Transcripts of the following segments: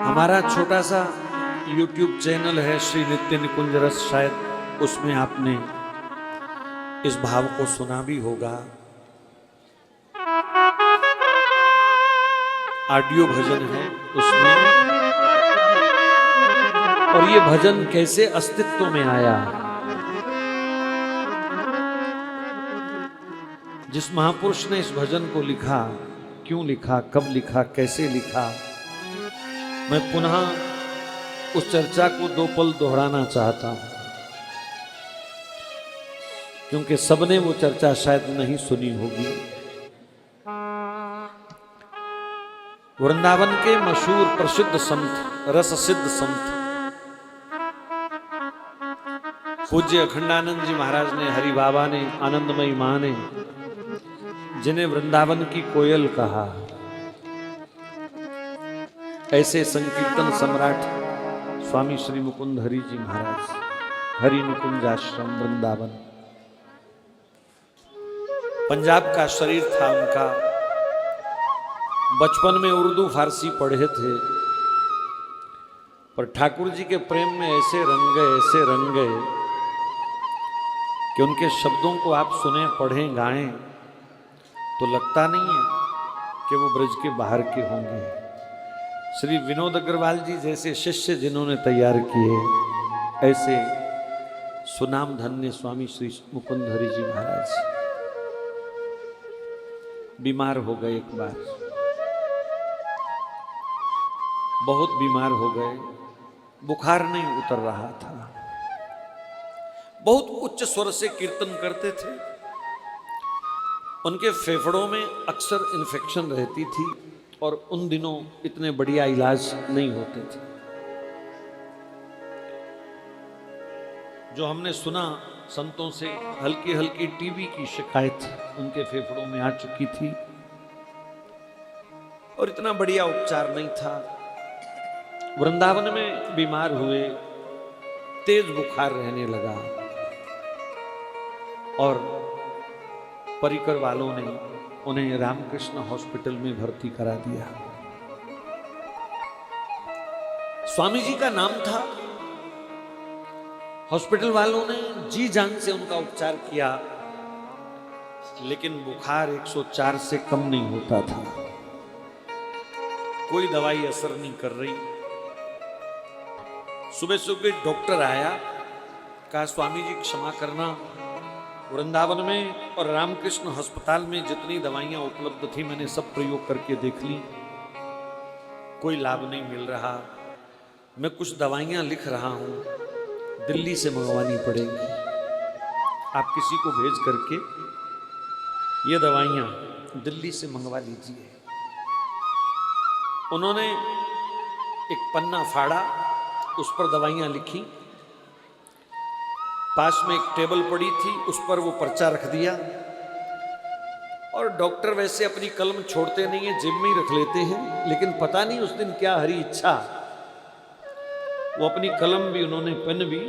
हमारा छोटा सा YouTube चैनल है श्री नित्य निकुंज रस, शायद उसमें आपने इस भाव को सुना भी होगा। ऑडियो भजन है उसमें, और ये भजन कैसे अस्तित्व में आया, जिस महापुरुष ने इस भजन को लिखा, क्यों लिखा, कब लिखा, कैसे लिखा, मैं पुनः उस चर्चा को दो पल दोहराना चाहता हूं, क्योंकि सबने वो चर्चा शायद नहीं सुनी होगी। वृंदावन के मशहूर प्रसिद्ध संत, रस सिद्ध संत पूज्य अखंडानंद जी महाराज ने, हरि बाबा ने, आनंदमयी मां ने, जिन्हें वृंदावन की कोयल कहा, ऐसे संकीर्तन सम्राट स्वामी श्री मुकुंद हरि जी महाराज, हरि निकुंज आश्रम वृंदावन, पंजाब का शरीर था उनका। बचपन में उर्दू फारसी पढ़े थे, पर ठाकुर जी के प्रेम में ऐसे रंग गए कि उनके शब्दों को आप सुने, पढ़ें, गाएं तो लगता नहीं है कि वो ब्रज के बाहर के होंगे। श्री विनोद अग्रवाल जी जैसे शिष्य जिन्होंने तैयार किए, ऐसे सुनाम धन्य स्वामी श्री मुकुंद हरि जी महाराज बीमार हो गए। एक बार बहुत बीमार हो गए, बुखार नहीं उतर रहा था, बहुत उच्च स्वर से कीर्तन करते थे, उनके फेफड़ों में अक्सर इन्फेक्शन रहती थी, और उन दिनों इतने बढ़िया इलाज नहीं होते थे। जो हमने सुना संतों से, हल्की हल्की टीबी की शिकायत उनके फेफड़ों में आ चुकी थी, और इतना बढ़िया उपचार नहीं था। वृंदावन में बीमार हुए, तेज बुखार रहने लगा, और परिकर वालों ने उन्हें रामकृष्ण हॉस्पिटल में भर्ती करा दिया। स्वामी जी का नाम था, हॉस्पिटल वालों ने जी जान से उनका उपचार किया, लेकिन बुखार 104 से कम नहीं होता था, कोई दवाई असर नहीं कर रही। सुबह सुबह डॉक्टर आया, कहा स्वामी जी क्षमा करना, वृंदावन में और रामकृष्ण अस्पताल में जितनी दवाइयां उपलब्ध थी मैंने सब प्रयोग करके देख ली, कोई लाभ नहीं मिल रहा। मैं कुछ दवाइयां लिख रहा हूं, दिल्ली से मंगवानी पड़ेंगी, आप किसी को भेज करके ये दवाइयां दिल्ली से मंगवा लीजिए। उन्होंने एक पन्ना फाड़ा, उस पर दवाइयां लिखी, पास में एक टेबल पड़ी थी, उस पर वो पर्चा रख दिया, और डॉक्टर वैसे अपनी कलम छोड़ते नहीं है, जेब में ही रख लेते हैं, लेकिन पता नहीं उस दिन क्या हरी इच्छा, वो अपनी कलम भी, उन्होंने पेन भी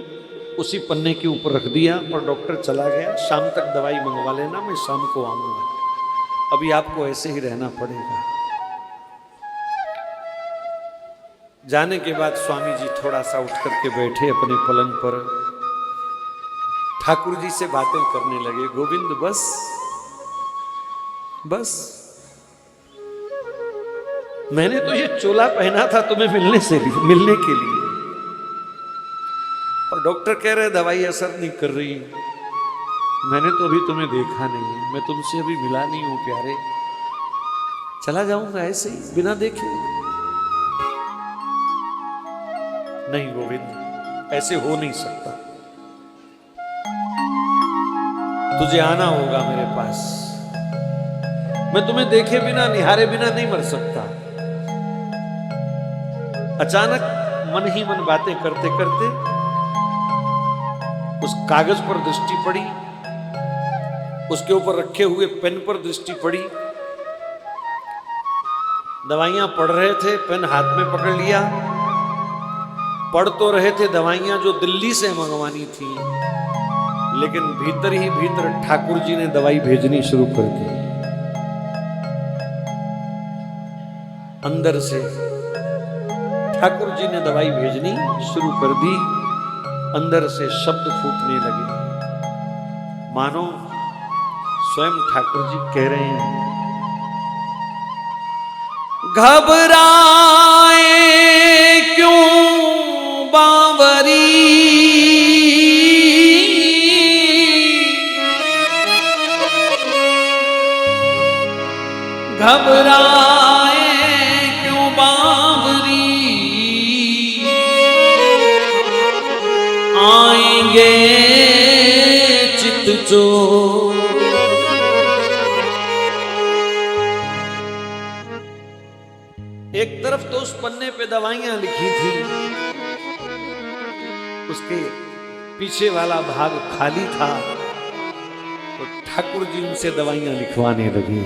उसी पन्ने के ऊपर रख दिया, और डॉक्टर चला गया। शाम तक दवाई मंगवा लेना, मैं शाम को आऊंगा, अभी आपको ऐसे ही रहना पड़ेगा। जाने के बाद स्वामी जी थोड़ा सा उठ करके बैठे अपने पलंग पर, ठाकुर जी से बातें करने लगे। गोविंद बस बस, मैंने तो ये चोला पहना था तुम्हें मिलने के लिए, और डॉक्टर कह रहे दवाई असर नहीं कर रही, मैंने तो अभी तुम्हें देखा नहीं है, मैं तुमसे अभी मिला नहीं हूं प्यारे, चला जाऊंगा ऐसे ही बिना देखे। नहीं गोविंद, ऐसे हो नहीं सकता, तुझे आना होगा मेरे पास, मैं तुम्हें देखे बिना, निहारे बिना नहीं मर सकता। अचानक मन ही मन बातें करते करते उस कागज पर दृष्टि पड़ी, उसके ऊपर रखे हुए पेन पर दृष्टि पड़ी, दवाइयां पढ़ रहे थे, पेन हाथ में पकड़ लिया, पढ़ तो रहे थे दवाइयां जो दिल्ली से मंगवानी थी, लेकिन भीतर ही भीतर ठाकुर जी ने दवाई भेजनी शुरू कर दी। अंदर से ठाकुर जी ने दवाई भेजनी शुरू कर दी। अंदर से शब्द फूटने लगे, मानो स्वयं ठाकुर जी कह रहे हैं, घबराए क्यों बावरी, घबराए क्यों बावरी, आएंगे चित चोर। एक तरफ तो उस पन्ने पे दवाइयां लिखी थी, उसके पीछे वाला भाग खाली था, तो ठाकुर जी उनसे दवाइयां लिखवाने लगी।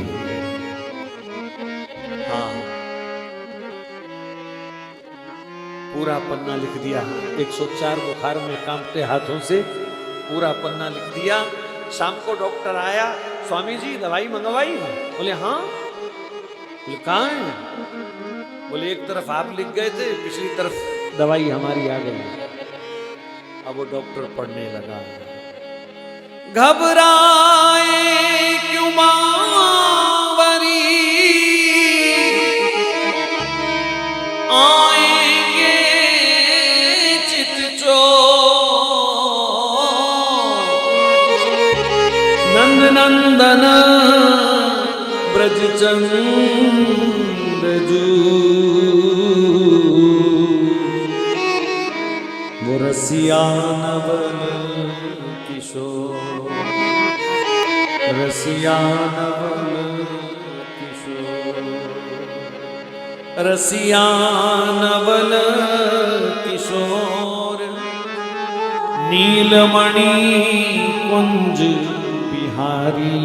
हाँ, पूरा पन्ना लिख दिया। 104 बुखार में कांपते हाथों से पूरा पन्ना लिख दिया। शाम को डॉक्टर आया, स्वामी जी दवाई मंगवाई? बोले हाँ। बोले कहाँ है? बोले एक तरफ आप लिख गए थे, पिछली तरफ दवाई हमारी आ गई। अब वो डॉक्टर पढ़ने लगा, घबराए क्यों बावरी, आएंगे चित चोर, नंद नंदन ब्रज चंद जू, वो रसिया नवल किशोर, रसिया नवल किशोर, रसिया नवल किशोर, नीलमणि कुंज बिहारी,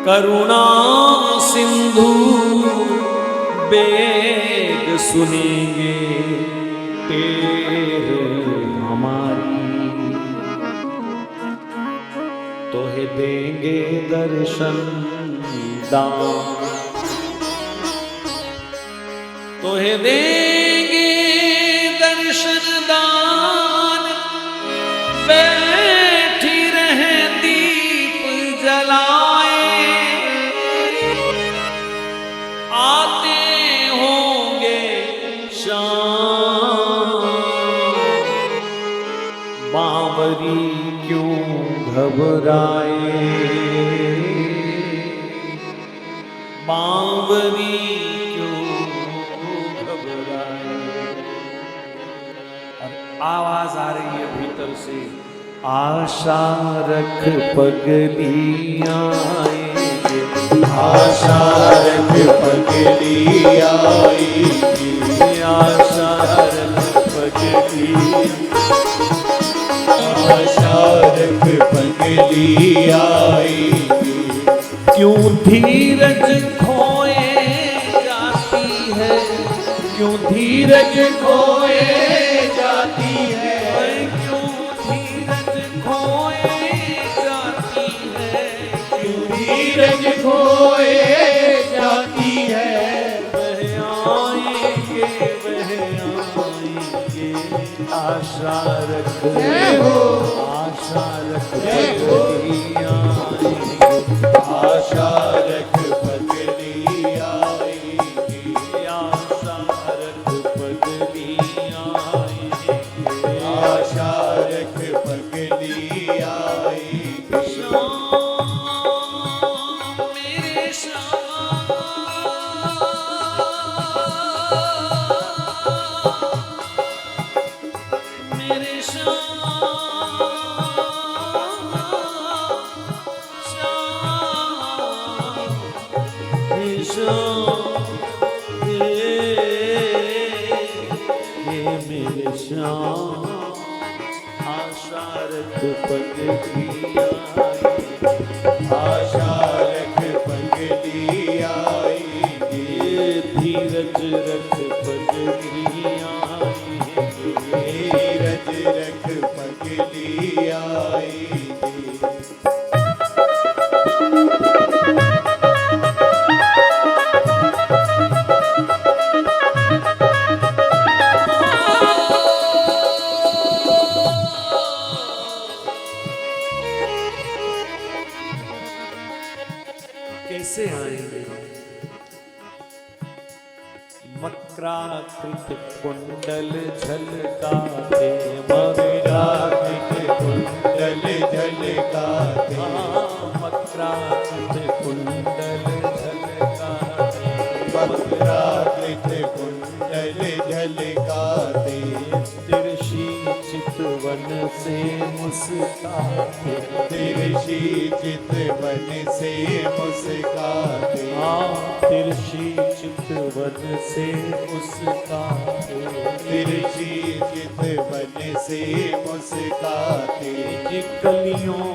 करुणा सिंधु बेग सुनेंगे तेरे हमारी, तोहे देंगे दर्शन दान, तोहे देंगे दर्शन दान, बैठी रहे दीप जलाए, आते होंगे शाम, बावरी क्यों घबराए, बावरी क्यों घबराए। और आवाज आ रही है भीतर से, आशा रख पगली आएंगे, आशा रख पगली आएगी, आशा रख पगली, आशा रख पगली आएगी। क्यों धीरज खोए जाती है, क्यों धीरज खोए जाती है, क्यों धीरज खोए जाती है, क्यों धीरज खोए जाती है। वह आएंगे, वह आएंगे, आशा रख, आशा रख पगली आएंगे, आशा रख पगली आएगी, आशा रख पगली आएंगे, आशा रख पगली आएगी। श्याम मेरे श्याम, मेरे श्याम, मेरे श्याम, आशा रख पगली आशा रख पगली आएगी, धीरज रख पगली आएगी, धीरज रख पगली आएगी। मकराकृत कुंडल झलकाते, मकराकृत कुंडल झलकाते, मकराकृत कुंडल झलकाते, मकराकृत कुंडल झलकाते, तिरछी चितवन से मुस्काते, तिरछी चितवन से मुस्काते, तिरछी चितवन से मुस्काते, तिरछी चितवन से मुस्काते, ये कलियों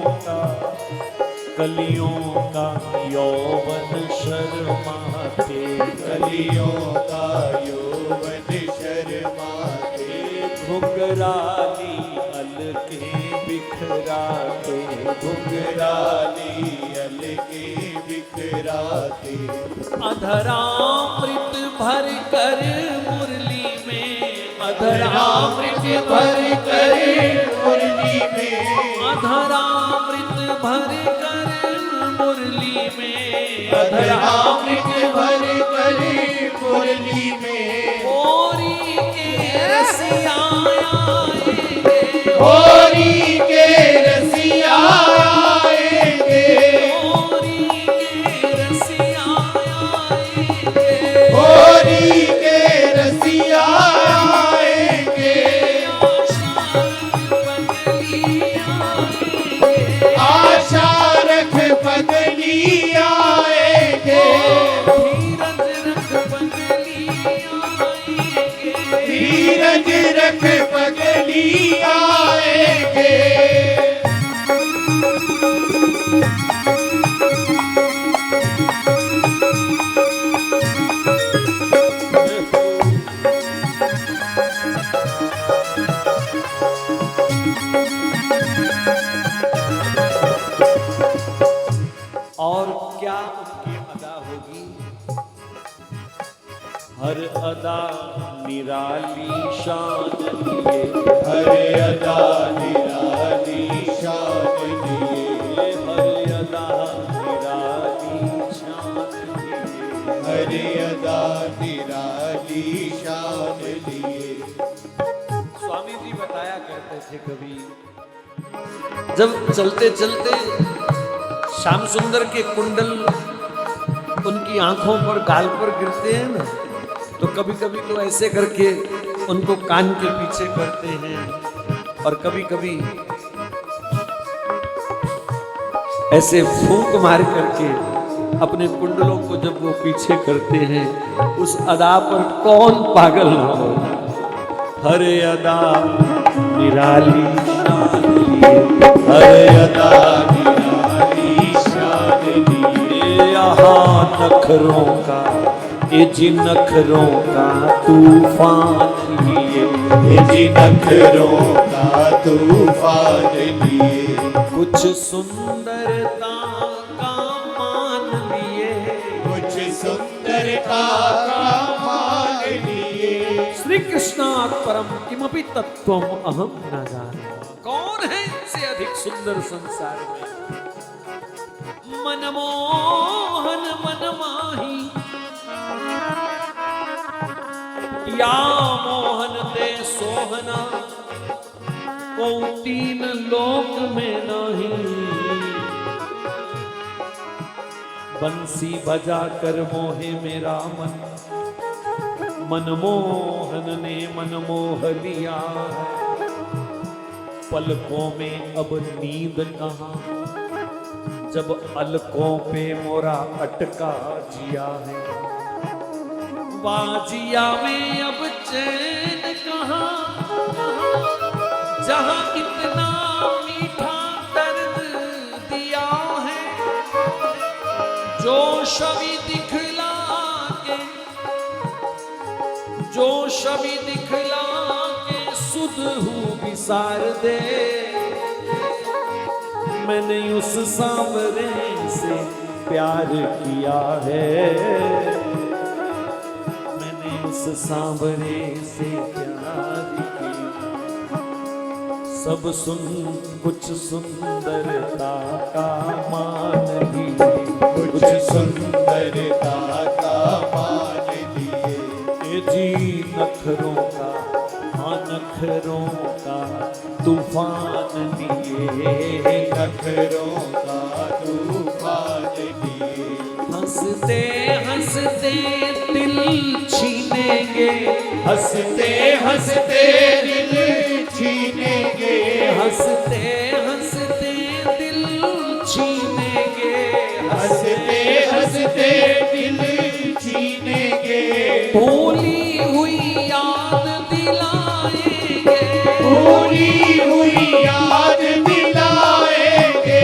का यौवन शर्माते, कलियों का यौवन शर्माते, घुंघराली अलके बिखराते, घुंघराली अलके बिखराते, अधरामृत भर कर मुरली में, अधरामृत भर कर मुरली में, अधरामृत भर कर मुरली में, अधरामृत भर कर मुरली में, होरी के रसिया आएंगे, होरी के रसिया आएंगे, होरी के रसिया आएंगे, होरी के रसिया आएंगे, आशा रख पगली आएंगे, धीरज रख पगली आएंगे, और क्या उनकी अदा होगी, हर अदा निराली शान लिए, हर अदा निराली शान लिए, हर अदा निराली शान लिए, हर अदा निराली शान लिए। स्वामी जी बताया करते थे कभी, जब चलते चलते श्याम सुंदर के कुंडल उनकी आंखों पर गाल पर गिरते हैं ना, तो कभी कभी तो ऐसे करके उनको कान के पीछे करते हैं, और कभी कभी ऐसे फूंक मार करके अपने कुंडलों को जब वो पीछे करते हैं, उस अदा पर कौन पागल ना हो। हरे अदा निराली शान लिए, हरे अदा निराली शान लिए, यहाँ नखरों का ये जी नखरों का तूफान लिए, ये जी नखरों का तूफान लिए, कुछ सुंदरता का मान लिए, कुछ सुंदरता का मान लिए, श्री कृष्णात् परम किमपि तत्त्वम अहम न जाने। कौन है इनसे अधिक सुंदर संसार में। मनमोहन मनमाही या मोहन दे सोहना, को तीन लोक में नहीं। बंसी बजा कर मोहे मेरा मन, मनमोहन ने मन मोह लिया है। पलकों में अब नींद कहाँ, जब अलकों पे मोरा अटका जिया है। बाजिया में अब चैन कहाँ, जहाँ इतना मीठा दर्द दिया है। जो छवि दिखला के, जो छवि दिखला के सुध हूँ विसार दे। मैंने उस सांवरे से प्यार किया है, मैंने उस सांवरे से प्यार किया। सब सुन कुछ सुंदरता का मान लीजिए, कुछ सुंदरता का मान लिए। ये जी नखरों का, हाँ नखरों का तूफान लिए, नखरों का तूफान लिए। हंसते हंसते दिल छीनेंगे, हंसते हंसते दिल छीनेंगे। हंसते हंसते दिल छीनेंगे, हंसते हंसते दिल छीनेंगे। भूली हुई याद दिलाएंगे, भूली हुई याद दिलाएंगे।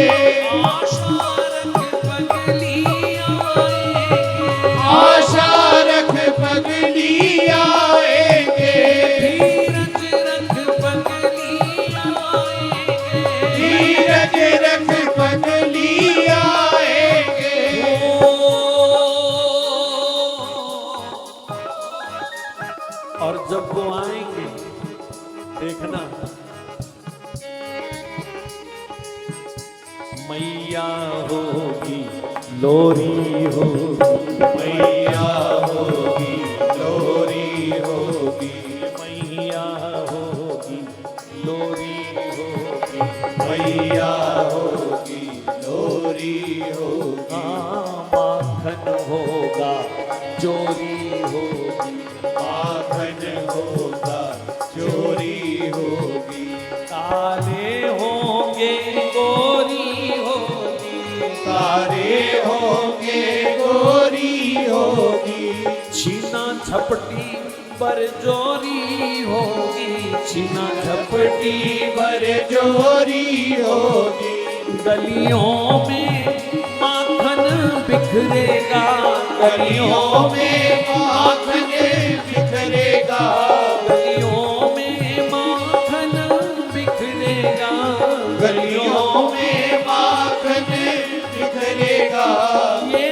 आशा रख पगली आएंगे, आशा रख पगली आएंगे। धीरज रख पगली आएंगे, धीरज रख पगली आएंगे। और जब वो आएंगे देखना, मैया होगी लोरी होगी, मैया होगी लोरी होगी। मैया होगी लोरी होगी, मैया होगी लोरी होगी। हाँ माखन होगा चोरी होगी, माखन होगा चोरी होगी। काले होंगे गोरी होगी, तारे होंगे गोरी होगी। छीना झपटी बरजोरी होगी, छीना झपटी बरजोरी होगी। गलियों में माखन बिखरेगा, गलियों में माखन बिखरेगा। गलियों में माखन बिखरेगा, गलियों में माखन बिखरेगा। ये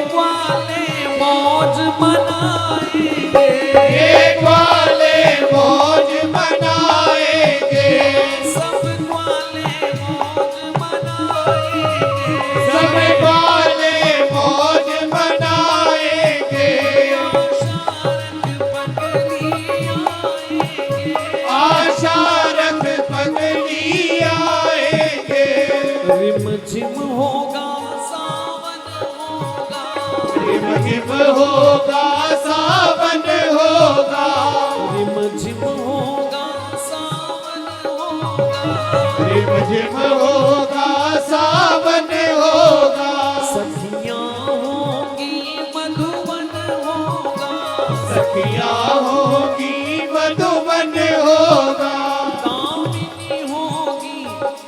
ग्वाले मौज मनाएंगे, ये ग्वाले मौज मनाएंगे। सब ग्वाले मौज मनाएंगे, सब ग्वाले मौज मनाएंगे। आशा रख पगली आएंगे। रिम झिम होगा सावन होगा, रिम झिम होगा सावन होगा। रिम झिम होगा सावन होगा, रिम झिम होगा सावन होगा। सखियां होंगी मधुबन होगा, सखियां होगी मधुबन होगा। दामिनी होगी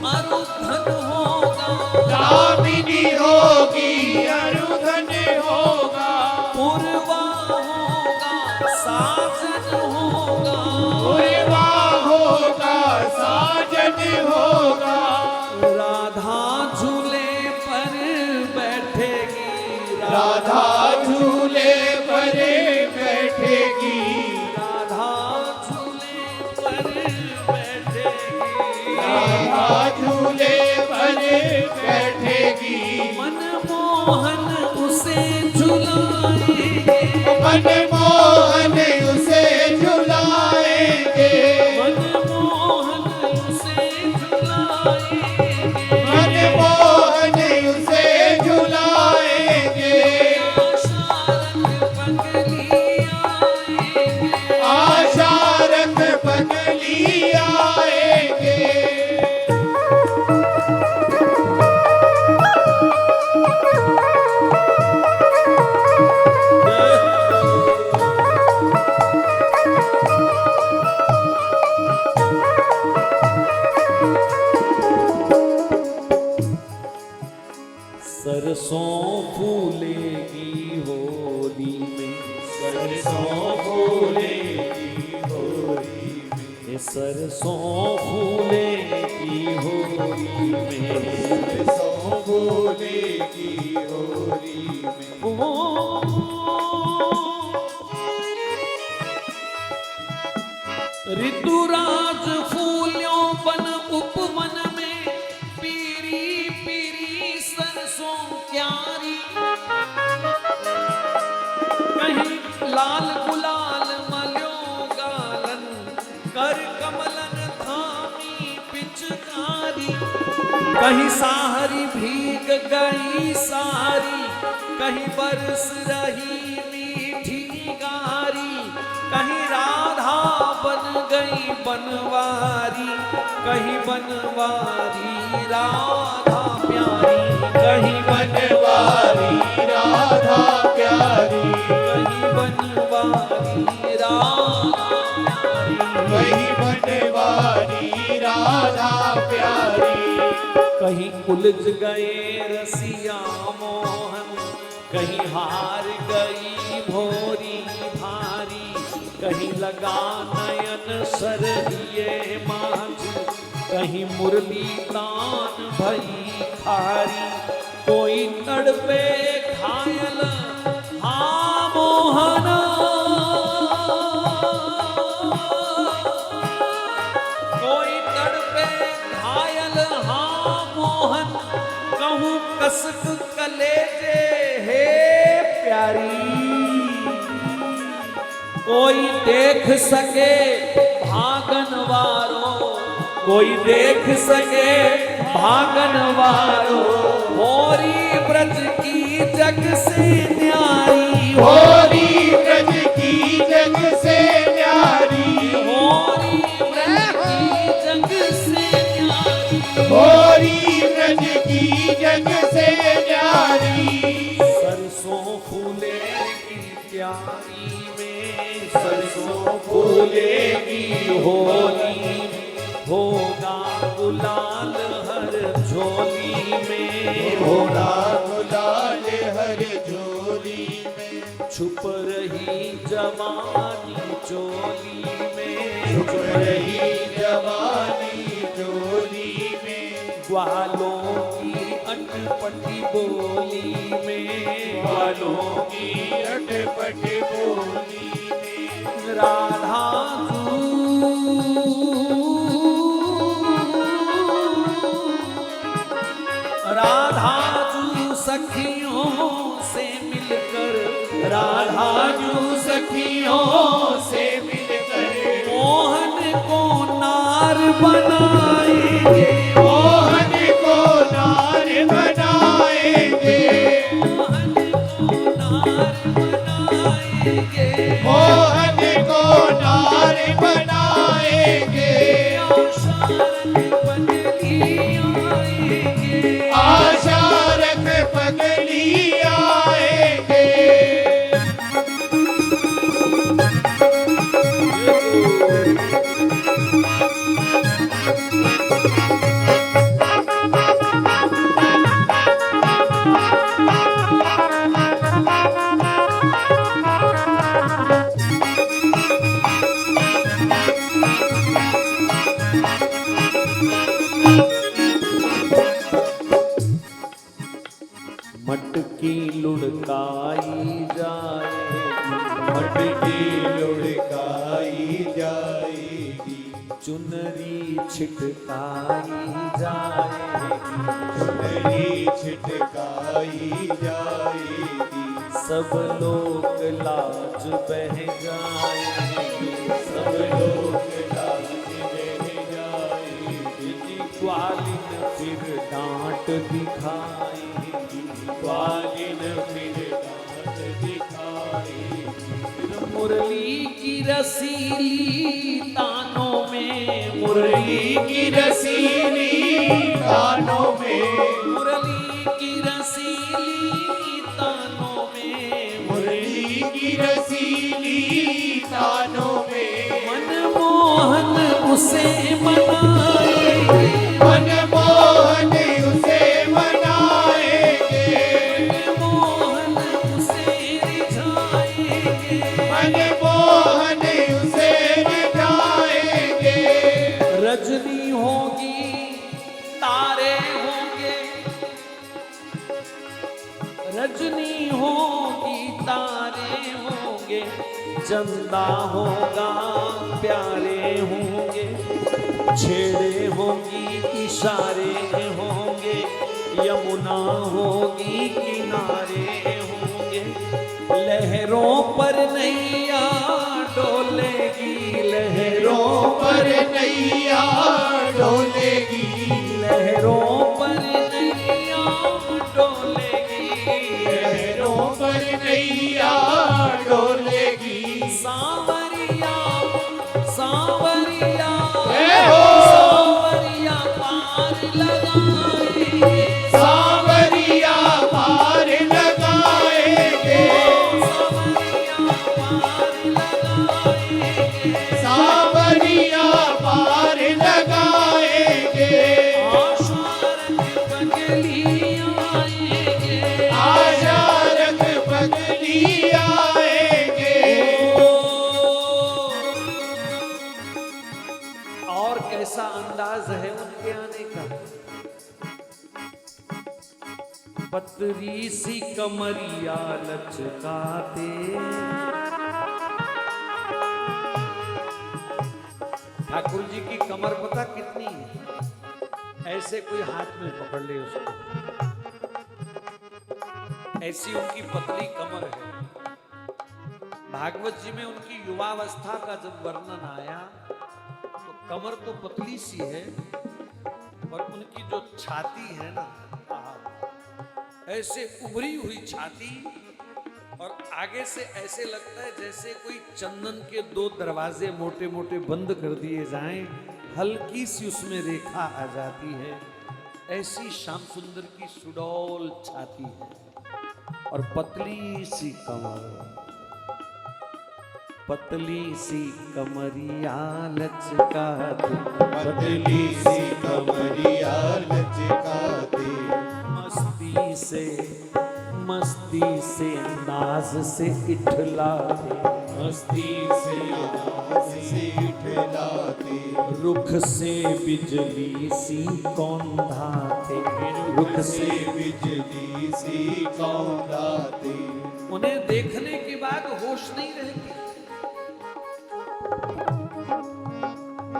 अरुधन होगा, दामिनी होगी अरुधन होगा। पूर्वा होगा साजन होगा, पूर्वा होगा साजन होगा। राधा झूले पर बैठेगी, राधा झूले पर बैठेगी। राधा झूले पर बैठेगी, राधा झूले पर बैठेगी। मनमोहन उसे झुलाएंगे, मनमोहन उसे झुलाएंगे। मनमोहन उसे झुलाएंगे, मनमोहन उसे झुलाएंगे। आशा रख पगली आएंगे, आशा रख पगली आएंगे। सरसों फूलेगी होली में, सरसों फूलेगी होली में। ये सरसों फूलेगी होली में, सरसों फूलेगी होली में। ओ ऋतुराज फूलों बन उपवन में, पीरी पीरी सरसों क्यारी, कहीं लाल गुलाल मल्यो गालन, कर कमलन थामी पिचकारी। कहीं साहरी भीग गई सारी, कहीं बरस रही मीठी गारी। कहीं राधा बन गई बनवारी, कहीं बनवारी राधा प्यारी। कहीं बनवारी राधा प्यारी, कहीं बनवारी राधा प्यारी। वही बनवारी राधा प्यारी। कहीं उलझ गए रसिया मोहन, कहीं हार गई भोरी भारी। कहीं लगा नयन सरहिए माझ, कहीं मुरली तान भई खारी। कोई तड़पे घायल हाँ मोहना, कोई तड़पे घायल हाँ मोहन। कहूँ कसक कलेजे हे प्यारी। कोई देख सके भागन वारो, कोई देख सके भागन वारो। होरी ब्रज की जग से न्यारी, होरी ब्रज की जग से न्यारी, होरी ब्रज की जग से न्यारी। होरी ब्रज की जग से न्यारी। सरसों फूलेगी क्यारी में, सरसों फूलेगी होली में। होगा गुलाल हर झोली में, होगा गुलाल हर झोली में। छुप रही जवानी चोली में, छुप रही जवानी चोली में। ग्वालों की अटपटी बोली में, ग्वालों की अटपट बोली में। राधा राधा जू सखियों से मिलकर, राधा जू सखियों से मिलकर मोहन को नार बनाएंगे, मोहन को नार बनाएंगे, मोहन को नार बनाएंगे। मोहन को नार बनाएंगे। आशा रख पगली आएंगे, आशा रख पगली आएंगे। मटकी लुढ़काई जाएगी, मटकी लुढ़काई जाएगी, चुनरी छिटकाई जाएगी, चुनरी छिटकाई जाएगी। सब लोग लाज बह जाएंगे, सब लोग लाज बह जाएगी। ग्वालिन फिर डांट दिखाएगी, ग्वालिन फिर डांट दिखाएगी। मुरली की रसीली तानों में, मुरली की रसीली कानों में, मुरली की रसीली तानों में, मुरली की रसीली तानों में। मनमोहन उसे मनाएंगे, मनमोहन उसे मनाएंगे, मनमोहन उसे रिझाएंगे। मनमोहन उसे रिझाएंगे। रजनी होगी तारे होंगे, रजनी होगी तारे होंगे। चंदा होगा प्यारे होंगे, छेड़े होंगी इशारे होंगे। यमुना होगी किनारे होंगे, लहरों पर नैया डोलेगी, लहरों पर नैया डोलेगी, लहरों पर नैया डोलेगी, लहरों पर नैया डोलेगी। सांवरिया सांवरिया जय हो। सांवरिया पार लगाएंगे, सांवरिया पार लगाएंगे, सांवरिया पार लगाएंगे, आशा रख बदली आएंगे। और कैसा अंदाज है उनके आने का। पतरी सी कमरिया लचकाते, ठाकुर जी की कमर पता कितनी है, ऐसे कोई हाथ में पकड़ ले उसको, ऐसी उनकी पतली कमर है। भागवत जी में उनकी युवावस्था का जब वर्णन आया तो कमर तो पतली सी है और उनकी जो छाती है ना, ऐसे उभरी हुई छाती, और आगे से ऐसे लगता है जैसे कोई चंदन के दो दरवाजे मोटे मोटे बंद कर दिए जाएं, हल्की सी उसमें रेखा आ जाती है। ऐसी श्याम सुंदर की सुडौल छाती है और पतली सी कमर, पतली सी कमरिया लचकाती, पतली सी कमरिया लचकाती, मस्ती से नाज से इठलाते, मस्ती से नाज से इठलाती, रुख से बिजली सी कौंधाते, रुख से बिजली सी कौंधाती। उन्हें देखने के बाद होश नहीं रहती।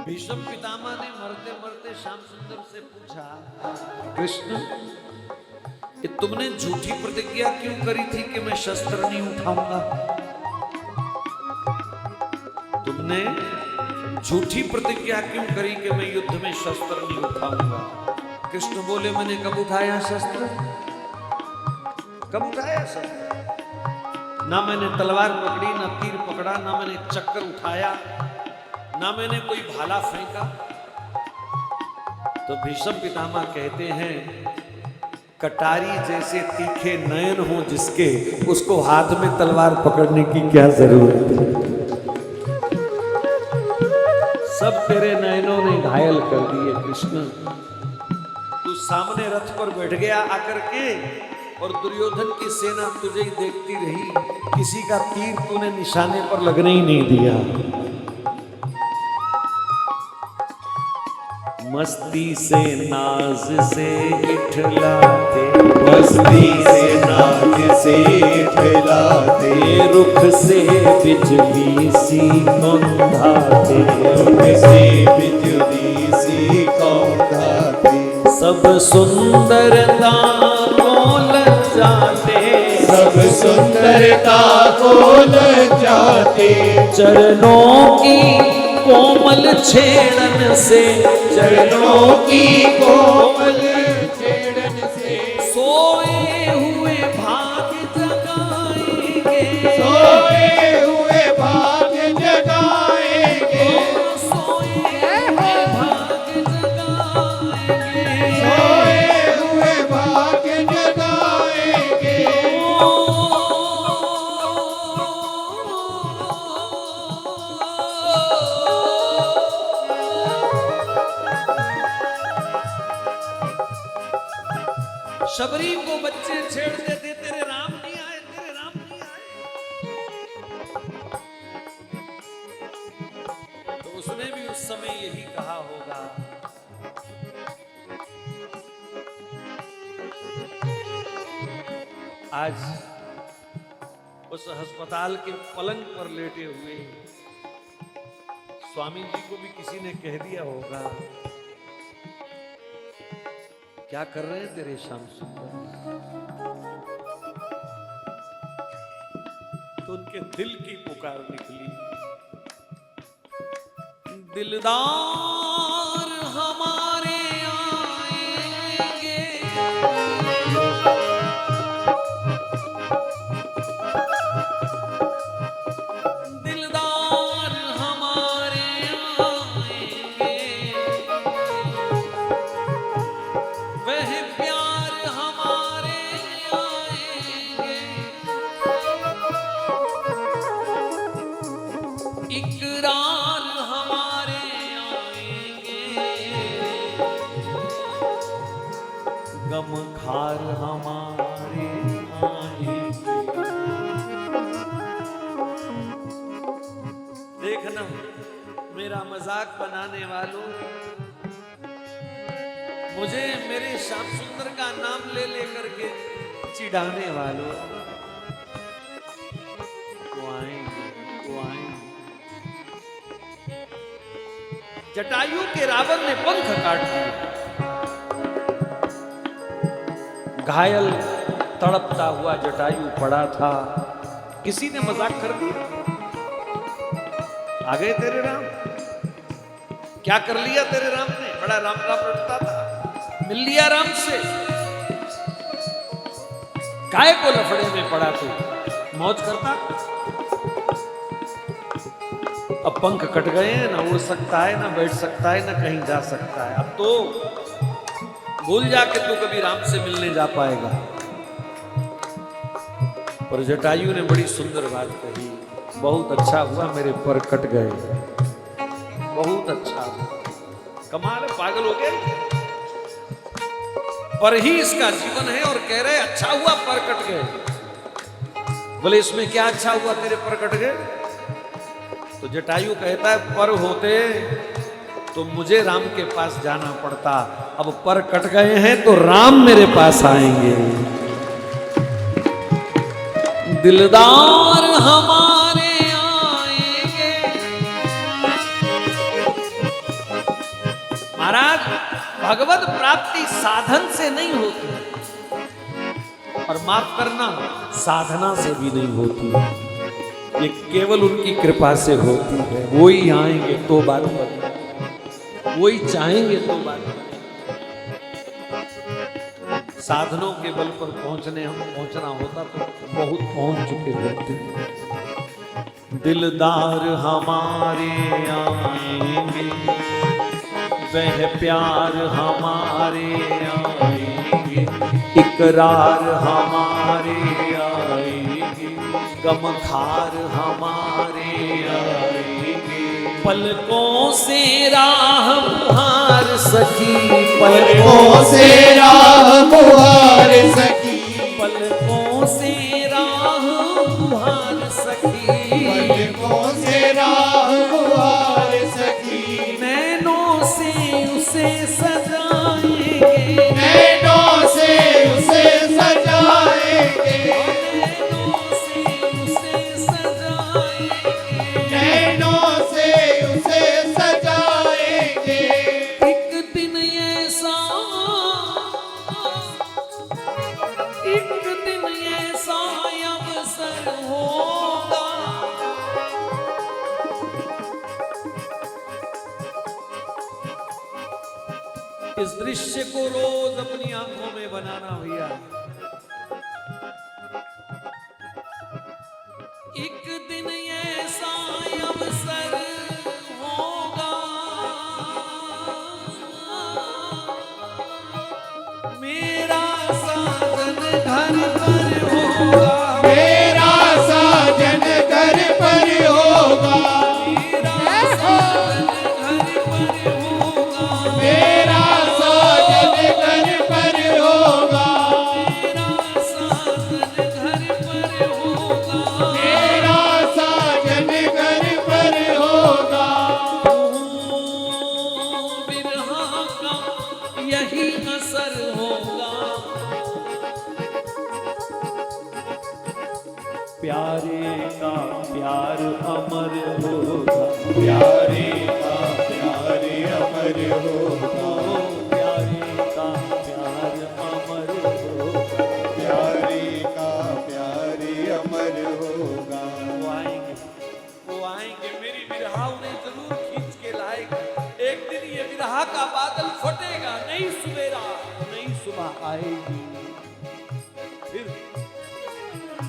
भीष्म पितामह ने मरते मरते श्याम सुंदर से पूछा, कृष्ण कि तुमने झूठी प्रतिज्ञा क्यों करी थी कि मैं शस्त्र नहीं उठाऊंगा? तुमने झूठी प्रतिज्ञा क्यों करी कि मैं युद्ध में शस्त्र नहीं उठाऊंगा? कृष्ण बोले, मैंने कब उठाया शस्त्र? कब उठाया शस्त्र? ना मैंने तलवार पकड़ी, ना तीर पकड़ा, ना मैंने चक्कर उठाया, ना मैंने कोई भाला फेंका। तो भीष्म पितामह कहते हैं, कटारी जैसे तीखे नयन हो जिसके, उसको हाथ में तलवार पकड़ने की क्या जरूरत है? सब तेरे नयनों ने घायल कर दिए कृष्ण। तू सामने रथ पर बैठ गया आकर के और दुर्योधन की सेना तुझे ही देखती रही, किसी का तीर तूने निशाने पर लगने ही नहीं दिया। मस्ती से नाज से इठलाते, मस्ती से नाज से इठलाते, रुख से बिजली सी कौंधाते, रुख से बिजली सी कौंधाते, सब सुंदरता को लजाते, सब सुंदरता को लजाते, चरणों की कोमल छेड़न से, चरणों की कोमल छेड़न से, सोए हुए भाग जगाएंगे, सोए हुए भाग जगाएंगे, सोए हुए भाग जगाएंगे, सोए हुए भाग जगाएंगे। शबरी को बच्चे छेड़ते थे, तेरे राम नहीं आए, तेरे राम नहीं आए। तो उसने भी उस समय यही कहा होगा, आज उस अस्पताल के पलंग पर लेटे हुए स्वामी जी को भी किसी ने कह दिया होगा, क्या कर रहे हैं तेरे श्याम सुंदर? तो उनके दिल की पुकार निकली, दिलदार हमारे आएंगे, दिलदार हमारे आएंगे, वह प्यार हमारे आएंगे, इकरार हमारे आएंगे, गमखार हमारे आएंगे। देखना मेरा मजाक बनाने वालों, मुझे मेरे श्याम सुंदर का नाम ले लेकर के चिढ़ाने वालों, वो आएंगे, वो आएंगे। जटायु के रावण ने पंख काट दिए, घायल तड़पता हुआ जटायु पड़ा था। किसी ने मजाक कर दिया, आ गए तेरे राम, क्या कर लिया तेरे राम ने, बड़ा राम राम रटता था, मिल लिया राम से, काय को लफड़े में पड़ा तू, मौज करता। अब पंख कट गए हैं, ना उड़ सकता है, ना बैठ सकता है, ना कहीं जा सकता है। अब तो भूल जा कि तू कभी राम से मिलने जा पाएगा। पर जटायु ने बड़ी सुंदर बात कही, बहुत अच्छा हुआ मेरे पर कट गए, बहुत अच्छा हुआ। कमाल है, पागल हो गए, पर ही इसका जीवन है और कह रहे अच्छा हुआ पर कट गए। बोले इसमें क्या अच्छा हुआ तेरे पर कट गए? तो जटायु कहता है पर होते तो मुझे राम के पास जाना पड़ता, अब पर कट गए हैं तो राम मेरे पास आएंगे। दिलदार हमारे आएंगे। महाराज भगवत प्राप्ति साधन से नहीं होती, और माफ करना साधना से भी नहीं होती, ये केवल उनकी कृपा से होती है। वो ही आएंगे तो बात बनेगी, वो ही चाहेंगे तो बात बनेगी। साधनों के बल पर पहुंचना होता तो बहुत पहुंच चुके होते। दिलदार हमारे आएंगे, वह प्यार हमारे आएंगे, इकरार हमारे आएंगे, गमखार हमारे आएंगे। पलकों से राह मुहार सखी, पलकों से राह मुहार सखी, पलकों से राह मुहार सखी, पलकों से राह मुहार सखी। नैनों से उसे सजाएंगे, नैनों से उसे सजाएंगे, नैनों से उसे सजाएंगे, नैनों से उसे सजाएंगे। एक दिन ऐसा, एक दिन ऐसा अवसर होगा, इस दृश्य को रोज अपनी आंखों में बनाना भैया। एक दिन ऐसा अवसर होगा, मेरा साधन घर पर होगा, मेरा साजन घर पर होगा, मेरा साधन घर पर होगा, मेरा साजन घर पर होगा, मेरा साधन घर पर होगा, मेरा साजन घर पर होगा। बिरहा का यही असर होगा, प्यारे का प्यार अमर होगा, प्यारे का प्यार अमर होगा, प्यारे का प्यार अमर होगा, प्यारे का प्यार अमर होगा। भाव ने जरूर खींच के लाएगा। एक दिन ये विरह का बादल फटेगा, नई सवेरा नई सुबह आएगी। फिर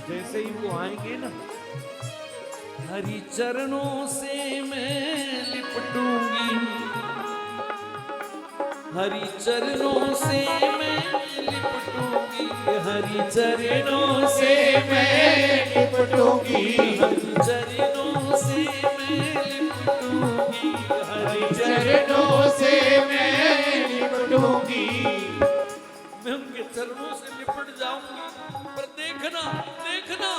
जैसे ही वो आएंगे ना, हरि चरणों से मैं लिपटूंगी, हरि चरणों से मैं लिपटूंगी, हरि चरणों से मैं लिपटूंगी, हरि चरणों से मैं लिपटूंगी, हरि चरणों से मैं लिपटूंगी। मैं उनके चरणों से लिपट जाऊंगी। पर देखना देखना,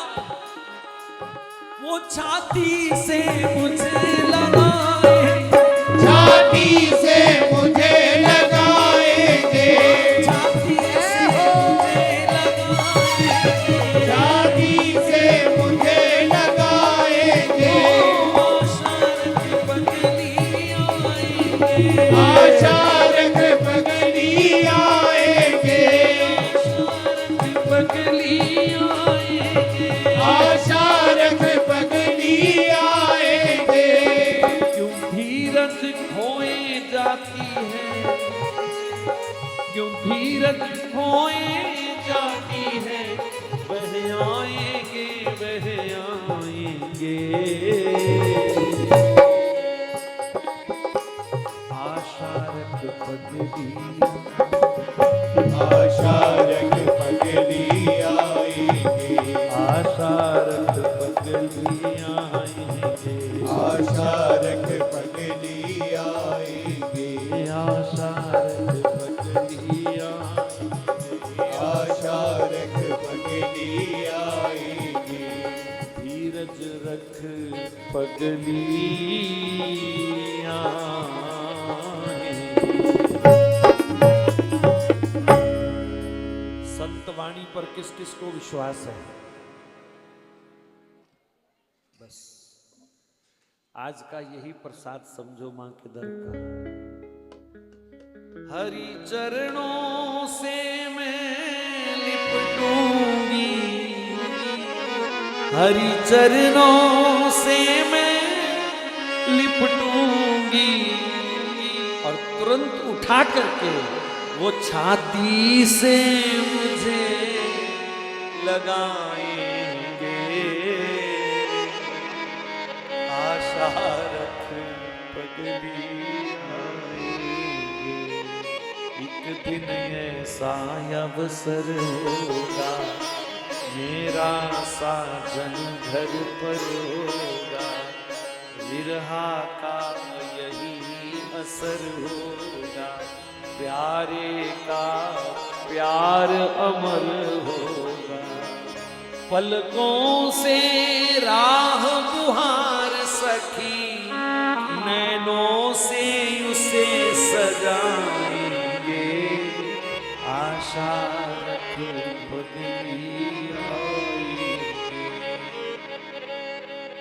वो छाती से मुझे लगाए, छाती से मुझे लगाएंगे, छाती से मुझे लगाएंगे, छाती से मुझे लगाएंगे। आशा रख पगली आएंगे, आशा रख पगली आएंगे। क्यों धीरज खोए जाती है, क्यों धीरज खोए जाती है, वह आएंगे वह आएंगे। आशा रख पगली, आशा रख पगली आएंगे, आशा रख पगली आएंगे, आशा रख पगली आएंगे, आशा रख पगली आएंगे, आशा रख पगली आएंगे। धीरज रख पगली आएंगे। संत वाणी पर किस किस को विश्वास है? बस आज का यही प्रसाद समझो मां के दर का। हरि चरणों से मैं लिपटूंगी, हरि चरणों से मैं लिपटूंगी, और तुरंत उठा करके वो छाती से मुझे लगाएंगे। आशा रख पगली आएंगे, एक दिन ऐसा अवसर होगा, मेरा साजन घर पर होगा, विरहा का यही असर होगा, प्यारे का प्यार अमर होगा। पलकों से राह बुहार सखी, नैनों से उसे सजाएंगे। आशा